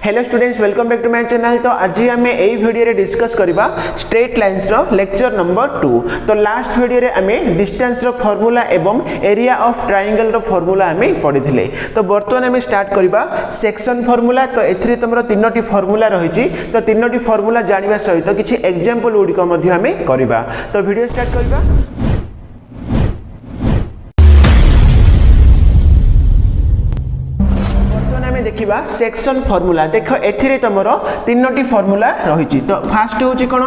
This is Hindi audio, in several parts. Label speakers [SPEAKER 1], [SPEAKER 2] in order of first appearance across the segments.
[SPEAKER 1] Hello students, welcome back to my channel. तो आज आम यही वीडियो डिस्कस करबा स्ट्रेट लाइन्स रो लेक्चर नंबर 2। तो लास्ट वीडियो रे आम डिस्टेंस रो फार्मूला एवं एरिया ऑफ ट्रायंगल रो फार्मूला आम पढ़ी। तो बर्तमान आम स्टार्ट करबा सेक्शन फार्मूला। तो एथिरे तुमरो तीनोटी फार्मूला रही। तो तीनोटी फार्मूला जानिबा सहित किछि एग्जांपल गुडी को मध्ये आम करबा। तो वीडियो स्टार्ट करबा। देखिबा सेक्शन फार्मूला। देख एथिरे तुमरो तीनोटी फार्मूला रही। तो फास्ट होची कोन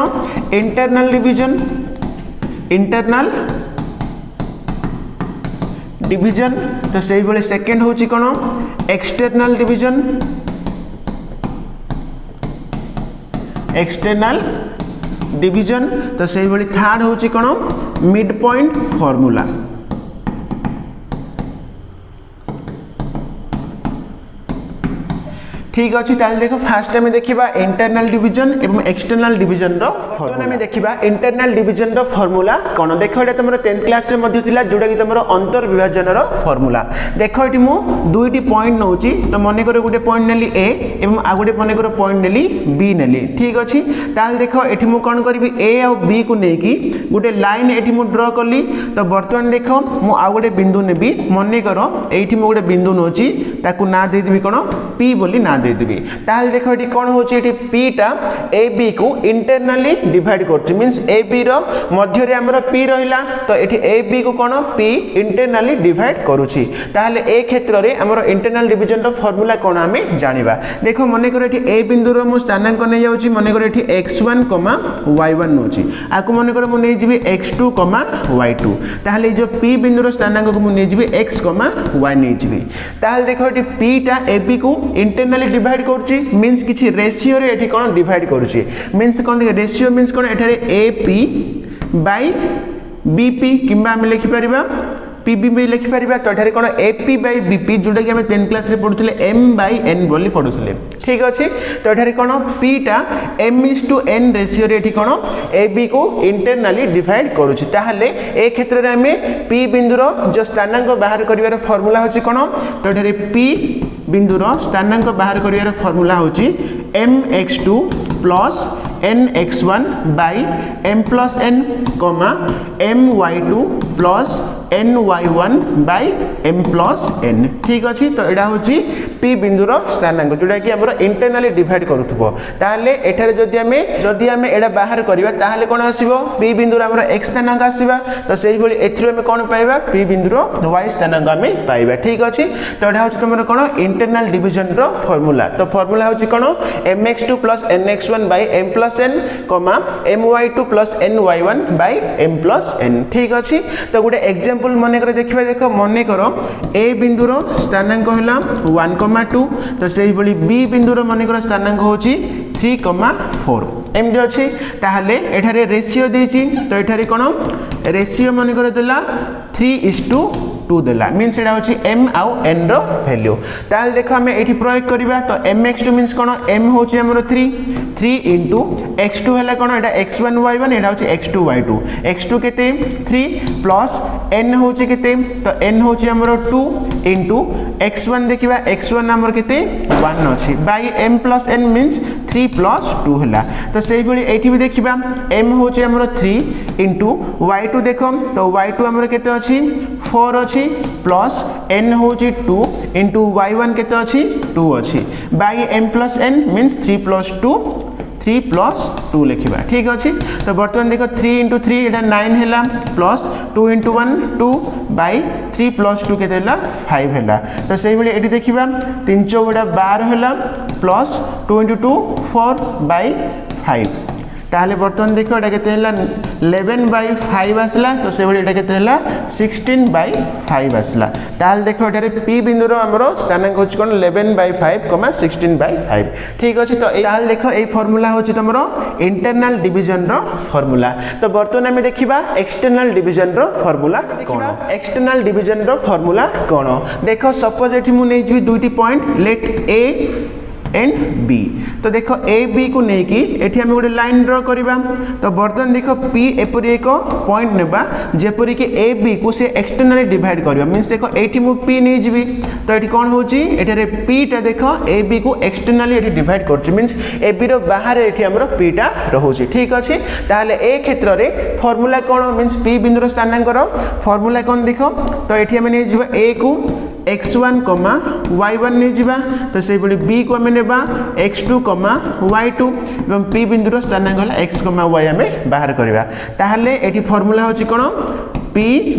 [SPEAKER 1] इंटरनल डिवीजन तो सही बेले सेकंड होची कोन एक्सटर्नल डिवीजन तो सही बेले थर्ड होची कोन मिड पॉइंट फार्मूला। ठीक अच्छे। देखो फास्ट आम देखा इंटरनल डिवीजन एवं एक्सटर्नल डिवीजन आम देखा इंटरनल डिवीजन फॉर्मूला कौन। देख ये तुम 10th क्लास जोटा कि तुम अंतर विभाजन फॉर्मूला। देख ये मुझे दुईटी पॉइंट नौ। तो मन कर गोटे पॉइंट नेली ए एवं आ गोटे मन कर पॉइंट नेली बी नेली। ठीक अच्छे। देख ये मुझे कौन करी ए आ बी को लेकिन गोटे लाइन ये मुझे ड्र कली। तो बर्तमान देख मुझे आउ गोटे बिंदु नेबी। मन कर ये गोटे बिंदु नौची ना देदेवी कौन पी बोली ना देदेवी। ताल देखो ये कौन हो पी टा ए बी को इंटरनली डिवाइड कर मीन्स ए बी रो मध्य रे हमर पी रहिला। तो एठी ए बी को कौन पी इंटरनली डिवाइड करूची। ताले ए क्षेत्र रे हमर इंटरनल डिवीजन रो फार्मूला कौन हमें जानिबा। देखो मन कर एठी ए बिंदु रो मु स्थानांक नै जाउची। मन कर एठी x1, y1 नोची। आकु मन कर मु नै जिबी x2, y2। ताले जो पी बिंदु रो स्थानांक को मु नै जिबी x, y नै जिबी। ताले देखो एठी पी टा ए बी को इंटरनली डिवाइड मीन्स किसी रेशियो रे एठी कोन डिवाइड करूची। मीन्स कोन रेशियो मीन्स कोन एठारे A P by B P किंबा हम लिखि परिबा पी बी बाय लिखि परिबा। तो एठारे कोन A P by B P जोटा कि हम 10th क्लास रे पढुथिले m बाय n बोली पढुथिले। ठीक अछि। तो एठारे कोन p टा m/n रेशियो रे एठी कोन ए बी को इंटरनली डिवाइड करूची। ताहले ए क्षेत्र रे हमें p बिंदु रो जो स्थानांक बाहर करिवार फार्मूला होची कोन। तो एठारे p बिंदुर स्थानांक बाहर करिवार फार्मूला होची mx2 plus nx1 by m plus n my2 plus ny1 by m plus n। ठीक अच्छे। तो यहाँ हूँ p बिंदुर स्थानांक जोटा कि आम इंटरनली डिवाइड करूथबो। ताले एठारे जदि आम एडा बाहर करिबा ताहले कोन आसीबो p बिंदुर आम x स्थानांक आसीबा। तो सेही भली एथिरो हम कोन पाइबा p बिंदुर y स्थानांक आम पाइबा। ठीक अच्छे। तो यहाँ हूँ तुम कोन इंटरनल डिवीजन रो फार्मूला। तो फार्मूला हूँ कोन mx2 plus nx1 by m plus n my2 plus ny1 by m plus n। ठीक अच्छे। तो गोटे एग्जांपल मन कर देखिबा। देखो मन कर ए बिंदुर स्थानांक है 1, 2। तो सही भली बी बिंदुर मन कर स्थानांक होची 3, 4 एमडी अच्छी। ताहले एठारे रेशियो देची। तो एठारे कोन रेशियो मन कर देला 3:2 देला। मीन्स एटा होची m आउ n रो वैल्यू। ताल देखो हमें एठी प्रयोग करबा। तो mx2 मीन्स कोन m होची हमरो 3 into x2 हैला कोन एटा x1, y1 एटा होची x2, y2। x2 केते 3 प्लस n होची केते। तो n होची हमरो 2 into x1 देखिबा x1 हमर केते 1 अछि by m plus n means 3 plus 2 हैला। तो सेही भली एठी भी देखिबा m होची हमरो 3 into y2 देखो। तो y2 हमर केते अछि 4 अछि प्लस n होची 2 into y1 केते अछि 2 अछि by m plus n means 3 plus 2 लिखिबा। ठीक अछि। तो बर्तमान देखो 3 into 3 एटा 9 हैला प्लस 2 into 1 2 बाय 3 प्लस 2 केते हैला 5 हैला। तो सेही भली एठी देखिबा 3 4 12 हैला प्लस 2 into 2 4 बाय 5। ताहले बर्तमान देखो एटा केते हैला 11/5 आसला। तो से भली एटा केते हैला 16/5 आसला। ताहले देखो एटारे p बिंदुर हमरो स्थानांक होच कोन 11/5, 16/5। ठीक अछि। तो ताहले देखो ए फार्मूला होची तमरो इंटरनल डिवीजन रो फार्मूला। तो बर्तमान हम देखिबा एक्सटर्नल डिवीजन रो फार्मूला कोन। एक्सटर्नल डिवीजन रो फार्मूला कोन। देखो सपोज एठी मु नै जिबी दुईटी पॉइंट लेट एंड बी। तो देख ए बी को लेकिन एठी हम गोटे लाइन ड्र करवा। तो बर्तमान देख पी एपरी एक पॉइंट नेबा जेपरी कि ए बी को से एक्सटर्नली डिवाइड करवा मींस देख एठी मु पी नहीं जीवी। तो एठी कोन होची एठारे पी टा देख ए बी को एक्सटर्नली एठी डिवाइड करछ मींस ए बी रो बाहर एठी हमरो पी टा रहउची। ठीक अछि ताले ए क्षेत्र रे फार्मूला कोन मींस पी बिंदु रो स्थानांक रो फार्मूला कोन देखो। तो एठी हम नै जीवा ए को x1, y1 नहीं जीवा। तो से बड़ी b को हमें नेबा x2, y2 एवं p बिंदुर स्थानांक होला x, y हमें बाहर करबा। ताहले एठी फार्मूला होची कोन p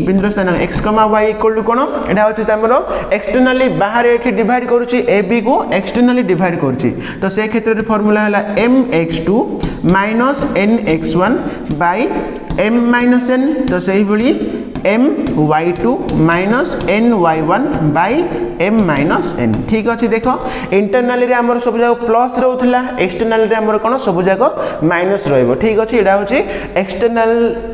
[SPEAKER 1] बिंदुर स्थानांक x, y इक्वल टू कोन एटा होची तमरो एक्सटर्नली बाहर एठी डिवाइड करूची a b को एक्सटर्नली डिवाइड करूची। तो से क्षेत्र रे फार्मूला होला mx2 nx1 m n। तो सही बड़ी my2 ny1 m n। ठीक अच्छे देख इंटरनल रे हमर सब जगह प्लस रहउथला एक्सटर्नल रे हमर कोन सब जगह माइनस रहइबो। ठीक अच्छे एडा होची एक्सटर्नल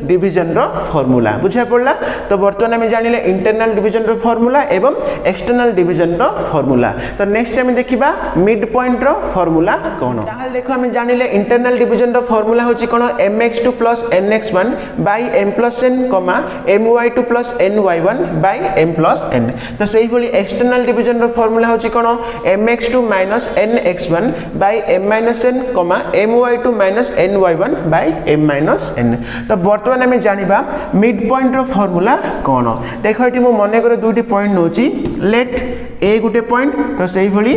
[SPEAKER 1] डिवीजन रो फार्मूला बुझा पड़ला। तो वर्तमान हम जानिले इंटरनल डिवीजन रो फार्मूला एवं एक्सटर्नल डिवीजन रो फार्मूला। तो नेक्स्ट हम देखिबा मिड पॉइंट रो फार्मूला कोन। ताहाल देखो हम जानिले इंटरनल डिवीजन रो फार्मूला होची कोन mx2 nx1 m n my2 ny1 m n। तो सही भली एक्सटर्नल डिवीजन रो फार्मूला होची कोन mx2 nx1 m n my2 ny1 m n। तो वर्तमान हम जानिबा मिड पॉइंट रो फार्मूला कोन। देखो एठी मो मने करे दुटी पॉइंट नोची लेट ए गुटे पॉइंट तो सही भली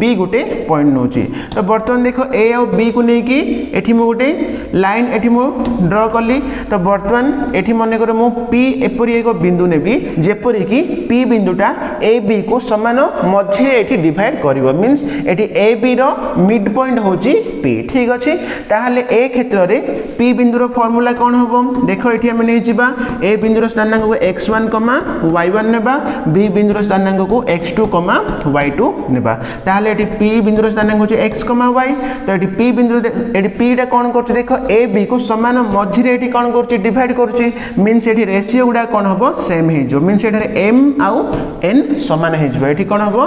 [SPEAKER 1] बी गुटे पॉइंट नोची। तो बर्तमान देखो ए और बी को लेकी एठी मो गुटे लाइन एठी मो ड्रा करली। तो बर्तमान एठी मने करे मो पी एपरी एक बिंदु नेबी जेपरी कि पी बिंदुटा ए बी को समान मझे एठी डिवाइड करिवो मींस एठी ए बी रो मिड पॉइंट होची पी। ठीक अछि ताहाले ए क्षेत्र रे पी बिंदु रो फार्मूला कोन होबो। देखो एठी हम नै जिबा ए बिंदु रो स्थानांक को x1, y1 नेबा बी बिंदु रो स्थानांक को x2, y2 नेबा। ताहले एठी p बिंदु रो स्थानांक होची x, y। तो एठी p बिंदु एठी p टा कोन करछ देखो a b को समान मझिरे एठी कोन करछ डिवाइड करछ मींस एठी रेशियो गुडा कोन होबो सेम हे जो मींस एठी m आउ n समान हे जो एठी कोन होबो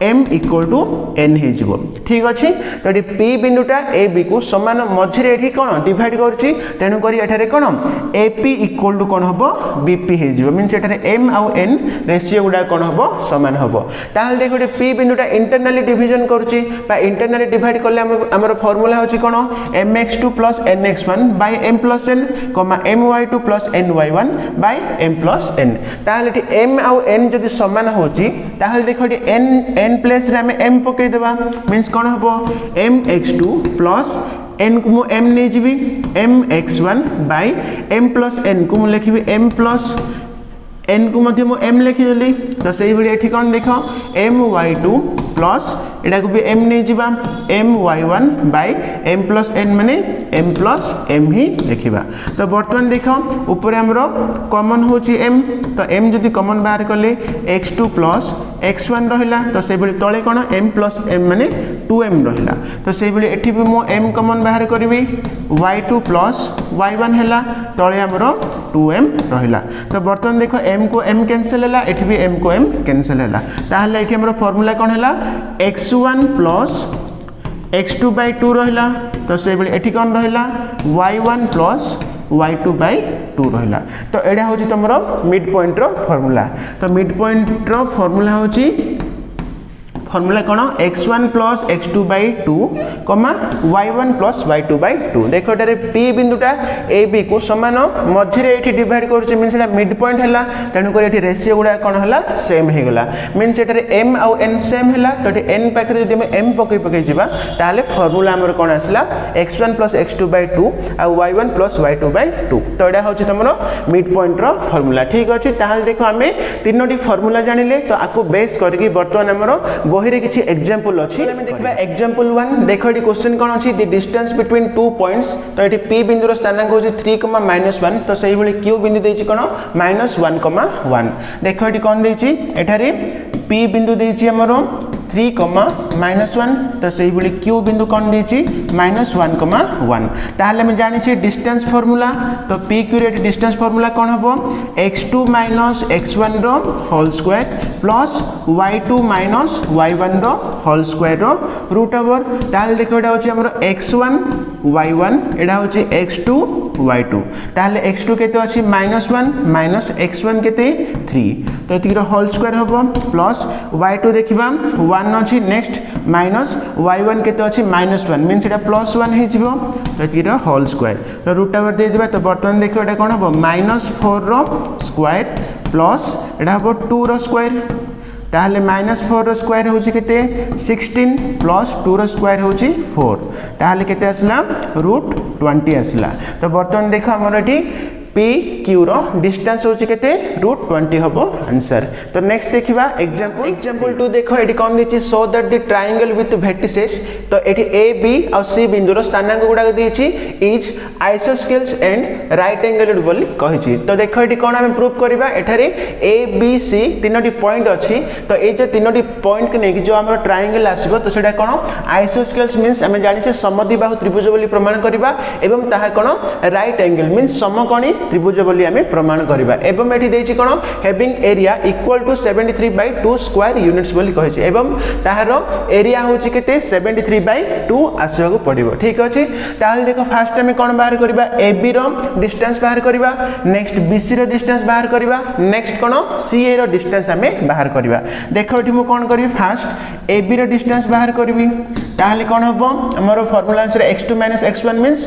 [SPEAKER 1] m इक्वल टू n हे जो। ठीक अछि तो एठी p बिंदुटा a b को समान मझिरे एठी कोन डिवाइड करछ तेनु करी एठारे कोन ap इक्वल टू कोन होबो bp हे जो मींस एठारे m आउ n रेशियो गुडा कोन होबो समान होबो। ताहले देखो एठी p बिंदुटा इंटरनली डिवीजन करूची बा इंटरनली डिवाइड करले हमर फार्मूला होची कोन mx2 nx1 m n my2 ny1 m n। ताहले एठी m आउ n जदि समान होची ताहले देखो एठी n प्लेस रे हम m पके देबा मींस कोन होबो mx2 n को मु m नै जिबी mx1 m n को मु लिखिबी m n को मध्य मु m लिखि देली। तो सही बड़ी एठी कोन देखो my2 प्लस एटा को भी m नै जिबा my1 m n माने m ही लिखिबा। तो वर्तमान देखो ऊपर हमरो कॉमन होची m। तो m जदि कॉमन बाहर करले x2 x1 रहिला। तो से बड़ी तळे कोन m माने 2m रहिला। तो से बड़ी एठी भी मो m कॉमन बाहर करबी y2 y1 हैला तळे हमरो 2m रहिला। तो वर्तमान देखो m को m कैंसिल हैला एठी भी m को m कैंसिल हैला। ताहले एठी हमरो फार्मूला कोन हैला x1 x2 2 रहिला। तो से बड़ी एठी कोन रहिला y1 y2 2 रहिला। तो एडा होची तमरो मिड पॉइंट रो फार्मूला। तो मिड पॉइंट रो फार्मूला होची फार्मूला कोन x1 x2 2 y1 y2 2। देखो एटारे p बिंदुटा a b को समान मझिरे एठी डिवाइड करछ मींस एटा मिड पॉइंट हैला तेनु कर एठी रेशियो गुडा कोन हैला सेम हे गेला मींस एटारे m आउ n सेम हैला। तो एठी n पाखरे जदि m पके जिबा ताले फार्मूला हमर कोन आसला x1 x2 2 आ y1 y2 2। तो एडा होची तमरो मिड पॉइंट रो फार्मूला। ठीक अछि ताहाल देखो हमें तीनोटी फार्मूला जानिले। तो आको बेस करके वर्तमान हमरो बहिरे किछि एग्जांपल अछि हम देखबा एग्जांपल 1। देखो एटी क्वेश्चन कोन अछि the distance between two points. तो एटी p बिंदु रो स्थानांक होछि 3, -1। तो सही भली q बिंदु देछि कोन -1, 1। देखो एटी कोन देछि एठारे p बिंदु देछि हमरो 3 माइनस 1 तो से ही क्यू बिंदु कौन देछि -1 1 ताहले हम जानि डिस्टेंस फार्मूला तो पी क्यू रे डिस्टेंस फार्मूला कौन हबो x2 माइनस x1 रो whole square plus y2 minus y1 रो होल स्क्वायर रो रूट ओवर ताहले देखो एटा होछि हमर x1 y1 एटा होछि x2 y2 ताहले x2 केते अछि -1 माइनस x1 केते 3 तो एतिक रो होल स्क्वायर हबो प्लस y2 देखिबा 1 अछि नेक्स्ट माइनस y1 केते अछि -1 मींस एटा +1 हे जिवो तो एतिक रो होल स्क्वायर तो रूट ओवर दे दिबा तो वर्तमान देखो एटा कोन हबो -4 रो स्क्वायर प्लस एटा हबो 2 रो स्क्वायर ताहले -4 रो स्क्वायर होछि केते 16 प्लस 2 रो स्क्वायर होछि 4 ताहले केते असला √20 असला तो वर्तमान देखो हमर एठी पी क्यू रो डिस्टेंस होछि केते √20 हबो आंसर तो नेक्स्ट देखिबा एग्जांपल 2 देखो एठी कोन दिछि so that the triangle with vertices तो एठी ए बी और सी बिंदु रो स्थानांक गुडा दिछि is isosceles and right angled बोली कहिछि तो देखो एठी कोन हम प्रूव करबा एठारे ए बी सी तीनोटी पॉइंट अछि तो ए जे तीनोटी पॉइंट के नेकी जो हमर ट्रायंगल आसीबो तो सेटा कोन आइसोस्केल्स मींस हम जानि छे समद्विबाहु त्रिभुज बोली प्रमाण करबा एवं ताहा कोन राइट एंगल मींस समकोणी त्रिभुज बोली हमें प्रमाण करबा एवं एठी देछि कोन having area equal to 73/2 square units बोली कहै छै एवं ताहारो एरिया होछि केते 73/2 आसीबा पड़िबो ठीक अछि ताल देखो फर्स्ट में कोन बाहर करबा AB रो डिस्टेंस बाहर करबा नेक्स्ट BC रो डिस्टेंस बाहर करबा नेक्स्ट कोन CA रो डिस्टेंस हमें बाहर करबा देखो एठी मु कोन करबी फर्स्ट AB रो डिस्टेंस बाहर करबी ताले कोन हबो हमरो formula answer x2 - x1 means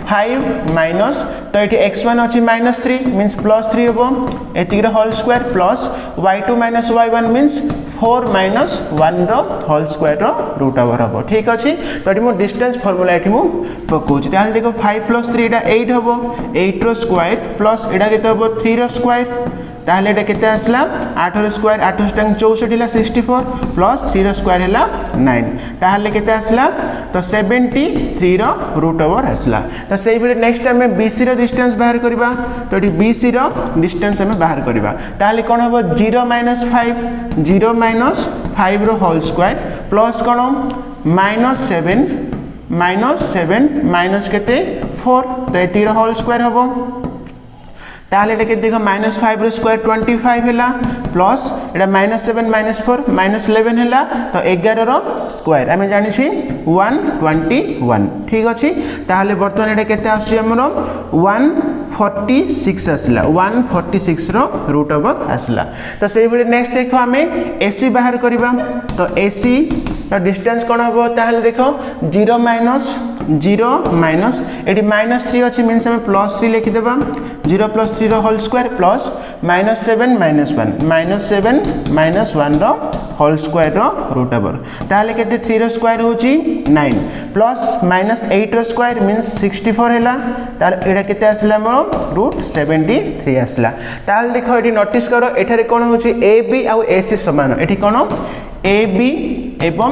[SPEAKER 1] 5 minus तो ये x1 अच्छी -3 मीन्स +3 हम एतिक whole square plus y2 - y1 means 4 - 1 रो होल स्क्वायर रो रूट ओवर हम ठीक अच्छे तो ये मो डिस्टेंस फार्मूला ये पकाऊँ ताल देखो 5 + 3 एटा 8 हम 8 रो स्क्वायर प्लस एटा केते हम 3 रो स्क्वायर ताहले एटा केते आसला 8 रो स्क्वायर 8 * 64 ला 64 प्लस 3 रो स्क्वायर हैला 9 ताहले केते आसला तो 73 रो रूट ओवर आसला तो सेही बेले नेक्स्ट टाइम में BC रो डिस्टेंस बाहर करबा तो एटी BC रो डिस्टेंस हम बाहर करबा ताहले कोन हबो 0 - 5 0 - 5 रो होल स्क्वायर प्लस कोन -7 माइनस केते 4 तो एती रो होल स्क्वायर हबो ताले एटा के देखो -5 रो स्क्वायर 25 हैला प्लस एटा -7 - 4 -11 हैला तो 11 रो स्क्वायर हम जानि छी 121 ठीक अछि ताले वर्तमान एटा केते आसी हमरो 146 आसला 146 रो रूट ओवर आसला तो सेही बेले नेक्स्ट देखो हमें AC बाहर करबा तो AC रो डिस्टेंस कोन हबो ताले देखो 0 - 0 एटी -3 अछि मींस हम +3 लिखि देबा 0 + 3 रो होल स्क्वायर प्लस -7 - 1 -7 - 1 रो होल स्क्वायर रो रूट ओवर ताले केते 3 रो स्क्वायर होची 9 प्लस -8 रो स्क्वायर मींस 64 हैला तार एटा केते आसला हमरो √73 आसला ताल देखो एटी नोटिस करो एठारे कोन होची AB और AC समान एठी कोन AB एवं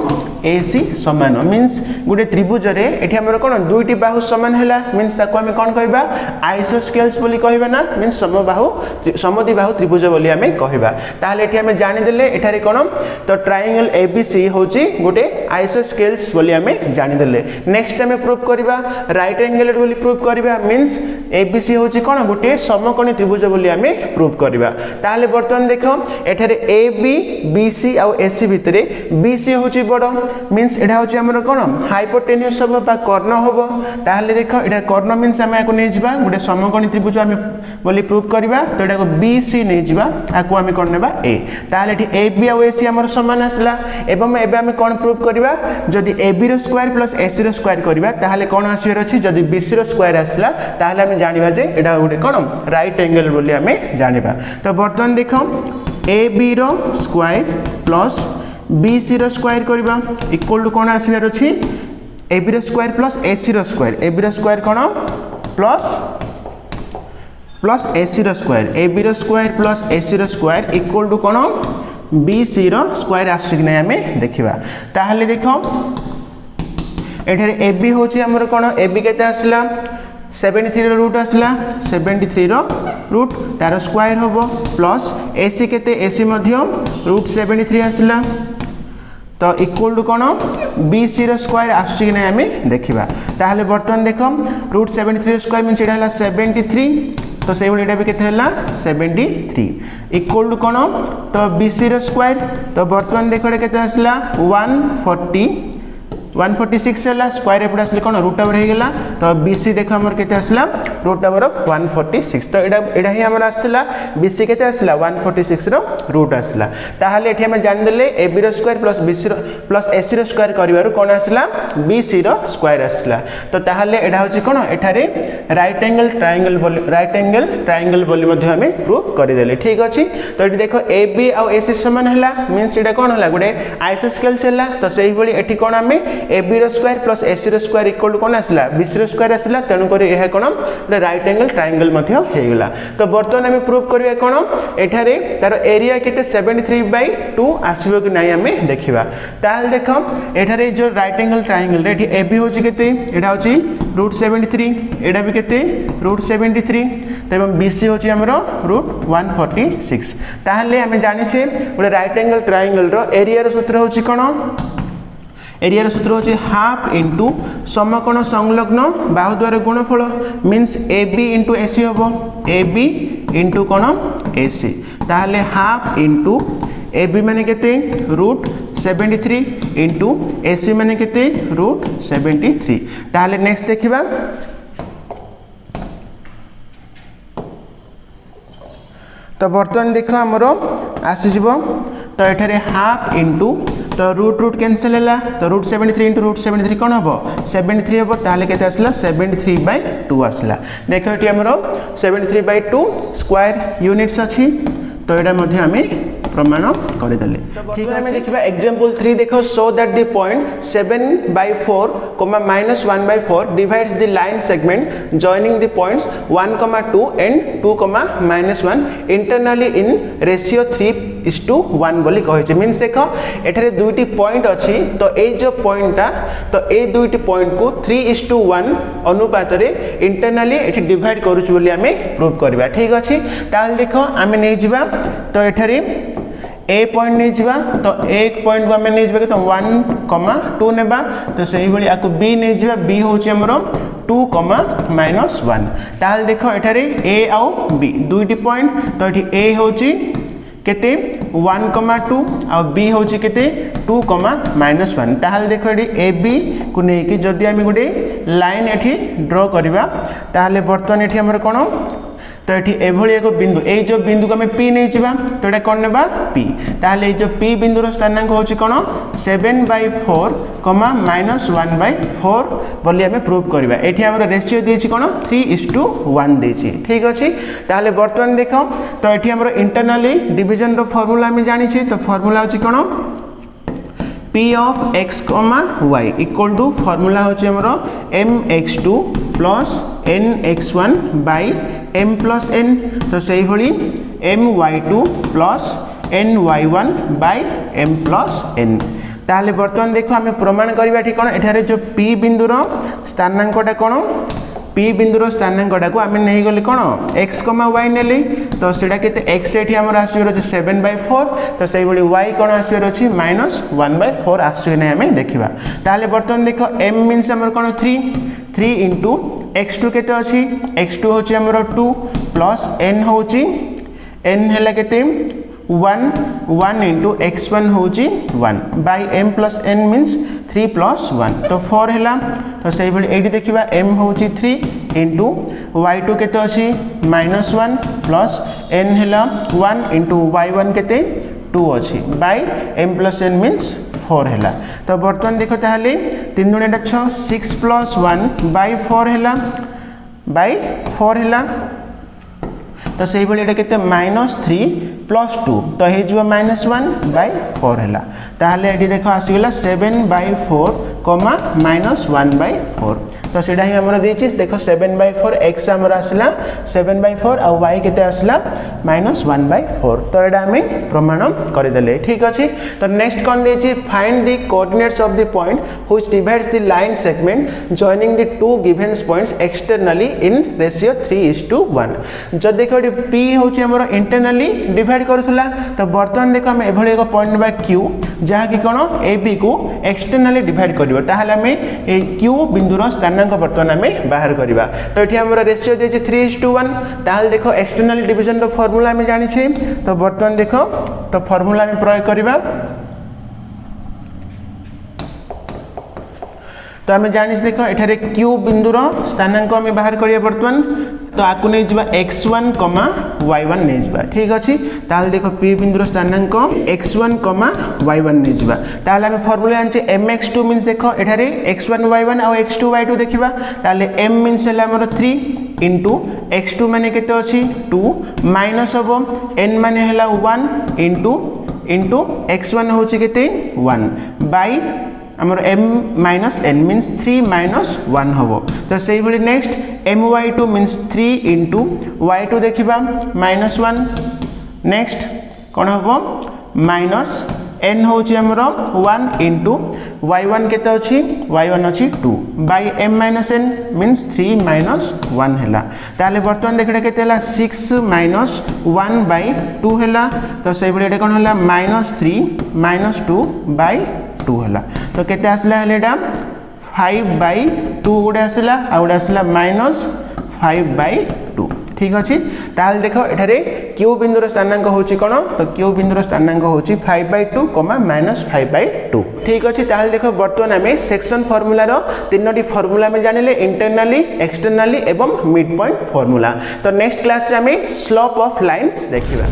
[SPEAKER 1] AC समान मींस गोटे त्रिभुज रे एठी हमर कोन दुईटी बाहु समान हैला मींस ताको हम कोन कहबा आइसोस्केल्स बोली कहबा ना मींस समद्विबाहु त्रिभुज बोली हमें कहबा ताले एठी हमें जानि देले एठारे कोन तो ट्रायंगल ABC होची गोटे आइसोस्केल्स बोली हमें जानि देले नेक्स्ट हमें प्रूव करबा राइट एंगल बोली प्रूव करबा मींस ABC होची कोन गोटे समकोणी त्रिभुज बोली हमें प्रूव करबा ताले वर्तमान देखो एठारे AB BC और AC भितरे BC होची बड़ मींस एटा होची हमर कोन हाइपोटेन्यूस हबो बा कर्ण हबो ताहले देखो एटा कर्ण मींस हम याको नै जिबा गोटे समकोणी त्रिभुज हम बोली प्रूव करबा तो एटा को BC नै जिबा आको हम कोन नेबा A ताहले एठी AB और AC हमर समान आसला एवं एबे हम कोन प्रूव करबा जदी AB रो स्क्वायर प्लस AC रो स्क्वायर करबा ताहले कोन आसीर अछि जदी BC रो स्क्वायर आसला ताहले हम जानिबा जे एटा गोटे कोन राइट एंगल बोली हमें जानिबा तो वर्तमान देखो AB रो स्क्वायर प्लस BC रो स्क्वायर करबा इक्वल टू कोन आसीर अछि AB रो स्क्वायर प्लस AC रो स्क्वायर AB रो स्क्वायर कोन प्लस AC रो स्क्वायर AB रो स्क्वायर प्लस AC रो स्क्वायर इक्वल टू कोन BC रो स्क्वायर आसी कि नै हमें देखिबा ताहले देखो एठारे AB होची हमर कोन AB केते आसला 73 रो रूट आसला 73 रो रूट तार स्क्वायर होबो प्लस AC केते AC मध्य √73 आसला तो इक्वल टू कौन BC रो स्क्वायर आसुची कि नहीं आम देखा ताहले बर्तमान देख रूट 73 स्क्वायर मीन सेटा 73 तो से भाई भी केते हला 73 इक्वल टू कौन तो BC रो स्क्वायर तो बर्तमान देख केते आसला 146 है स्क्वायर एपटे आसले कौन रूट ओवर होगा तो BC देख आमर केते आसला रूट ओवर ऑफ 146 तो एडा ही आमर आसला BC केते आसला 146 रो रूट आसला ताहाले एठी हम जान देले AB रो स्क्वायर प्लस BC रो प्लस AC रो स्क्वायर करिवार कोन आसला BC रो स्क्वायर आसला तो ताहाले एडा होची कोन एठारे राइट एंगल ट्रायंगल बोली मध्ये हम प्रूव करि देले ठीक अछि तो एठी देखो AB और AC समान हला मींस एटा कोन हला गुडे आइसोस्केल्स हला तो सेही बली एठी कोन हम AB रो स्क्वायर प्लस AC रो स्क्वायर इक्वल टू कोन आसला BC रो स्क्वायर आसला तेनु करी एहा कोन राइट एंगल ट्रायंगल मध्ये हेगला तो बर्तमान हम प्रूव करिया कोन एठारे तार एरिया केते 73/2 आसीबो कि नै हम देखिबा ताल देखो एठारे जो राइट एंगल ट्रायंगल एठी AB होची केते एटा होची रूट 73 एटा भी केते रूट 73 तबम BC होची हमरो रूट 146 ताहले हम जानि छे गोटे राइट एंगल ट्रायंगल रो एरिया रो सूत्र होची कोन एरिया सूत्र होची हाफ इंटू समकोण संलग्न बाहु द्वारा गुणफल मीन्स AB इंटू AC होबो AB इंटू कोण AC ताहले हाफ इंटू AB माने केते रूट 73 इंटू AC माने केते रूट 73 ताहले नेक्स्ट देखिबा तो बर्तमान देखो हमरो आसी जिवो तो एठारे हाफ इंटू तो रूट कैंसिल है तो रूट 73 इंटू रूट 73 कौन हम 73 हम ताहले केते आसला 73/2 आसला देखो ये हमरो 73/2 स्क्वायर यूनिट्स अच्छी तो एटा मध्ये हमें प्रमाण कर देले ठीक है हमें देखिबा एग्जांपल 3 देखो सो that the point 7/4 -1/4 divides the line segment joining the points 1, 2 and 2, -1 internally in ratio 3:1 बोली कहे छै मींस देखो एठारे दुईटी पॉइंट अछि तो ए जो पॉइंटटा तो ए दुईटी पॉइंट को 3:1 अनुपात रे इंटरनली एठी डिवाइड करूछु बोली हमें प्रूव करबा ठीक अछि ताल देखो हमें नै जिबा तो एठारे ए पॉइंट नहीं जिबा तो एक पॉइंट को हमें नहीं जिबा तो 1, 2 नेबा तो सही बली आकु बी नहीं जिबा बी होची हमरो 2, -1 ताल देखो एठारे ए आउ बी दुईटी पॉइंट तो एठी ए होची केते 1, 2 आ बी होची केते 2, -1 ताल देखो एठी ए बी को नै कि जदी हम गुडे लाइन एठी ड्रा करबा ताले वर्तमान एठी हमर कोन तो ये एभली एक बिंदु ए जो बिंदु को हमें P नहीं जिबा तो एटा कोन नेबा P ताले जो P बिंदु रो स्थानांक होची कोन 7/4, -1/4 बोली हमें प्रूव करबा एठी हमर रेशियो देछि कोन 3:1 देछि ठीक अछि ताले वर्तमान देखो तो एठी हमर इंटरनली डिवीजन रो फार्मूला हम जानि छी तो फार्मूला होची कोन P of x, y equal to formula होची हमरो mx2 + nx1 by m plus n तो सही भली my2 + ny1 by m plus n ताले वर्तमान देखो हमें प्रमाण करबा ठीक कोन एठारे जो p बिंदुर स्थानांकटा कोन p बिंदुर स्थानांकटा को हमें नहीं गले कोन x, y नेली तो सेटा केते x एठी हमर आसीर अछि 7/4 तो सही भली y कोन आसीर अछि -1/4 आसी नै हमें देखिबा ताले वर्तमान देखो m मींस हमर कोन 3 इंटू x2 केते अछि x2 होछि हमर 2 प्लस n होछि n हैला केते 1 इंटू x1 होछि 1 by m plus n means 3 + 1 तो 4 हैला तो सही भली एडी देखिबा m होछि 3 इंटू y2 केते अछि -1 प्लस n हैला 1 इंटू y1 केते 2 अछि by m plus n means 4 हैला तो वर्तमान देखो ताहले 3 गुणे 6 6 + 1 बाय 4 हैला बाय 4 हैला तो सही भली एटा केते -3 + 2 तो हे जो -1/4 हैला ताहले एडी देखो आसी गेला 7/4 कमा -1/4 तो सीधा ही हमर देछि देखो 7/4 x हमर आसला 7/4 आ y केते आसला -1/4 तो एडा हमें प्रमाण कर देले ठीक अछि तो नेक्स्ट कोन देछि find the coordinates of the point which divides the line segment joining the two given points externally in ratio 3:1 जो देखो p होछि हमर इंटरनली डिवाइड करथुला तो बर्तन देखो हम एभଳି एक पॉइंट बा q जहा कि कोन ab को एक्सटर्नली डिवाइड करिवो ताहाले हमें ए q बिंदुर स्थानांक बर्तन हमें बाहर करिवा तो एठी हमर रेशियो देछि 3:1 ताहाले देखो एक्सटर्नल डिवीजन रो फार्मूला हमें जानि छै तो बर्तन देखो तो फार्मूला में प्रयोग करिवा तो आम जानी देखो एठारे q बिंदुर स्थानांक आम बाहर करिया बर्तमान तो आकु नहीं जिबा x1, y1 नहीं जिबा ठीक अछि ताल देखो p बिंदुर स्थानांक x1, y1 नहीं जिबा ताल आम फार्मूला आनचे mx2 मींस देखो एठारे x1 y1 और x2 y2 देखिबा ताले m मींस हला हमर 3 इनटू x2 माने केते अछि 2 माइनस हबो n माने हला 1 इनटू x1 होछि केते 1 बाय हमर m minus n means 3 minus 1 होबो तो सेही भली next my2 means 3 into y2 देखिबा -1 नेक्स्ट कोन होबो माइनस n होची हमर 1 into y1 केते अछि y1 अछि 2 by m minus n means 3 minus 1 हैला ताले वर्तमान देखडा केते हैला 6 minus 1 by 2 हैला तो सेही भली एटा कोन हैला -3 minus 2 by 2 हैला तो केते आसला हलेडा 5/2 गुडे आसला आ गुडे आसला -5/2 ठीक अछि ताल देखो एठारे q बिंदुर स्थानांक होची कोन तो q बिंदुर स्थानांक होची 5/2 -5/2 ठीक अछि ताल देखो वर्तमान हमें सेक्शन फार्मूला रो तीनोटी फार्मूला में जानिले इंटरनली एक्सटर्नली एवं मिड पॉइंट फार्मूला तो नेक्स्ट क्लास रे हमें स्लोप ऑफ लाइंस देखिबा।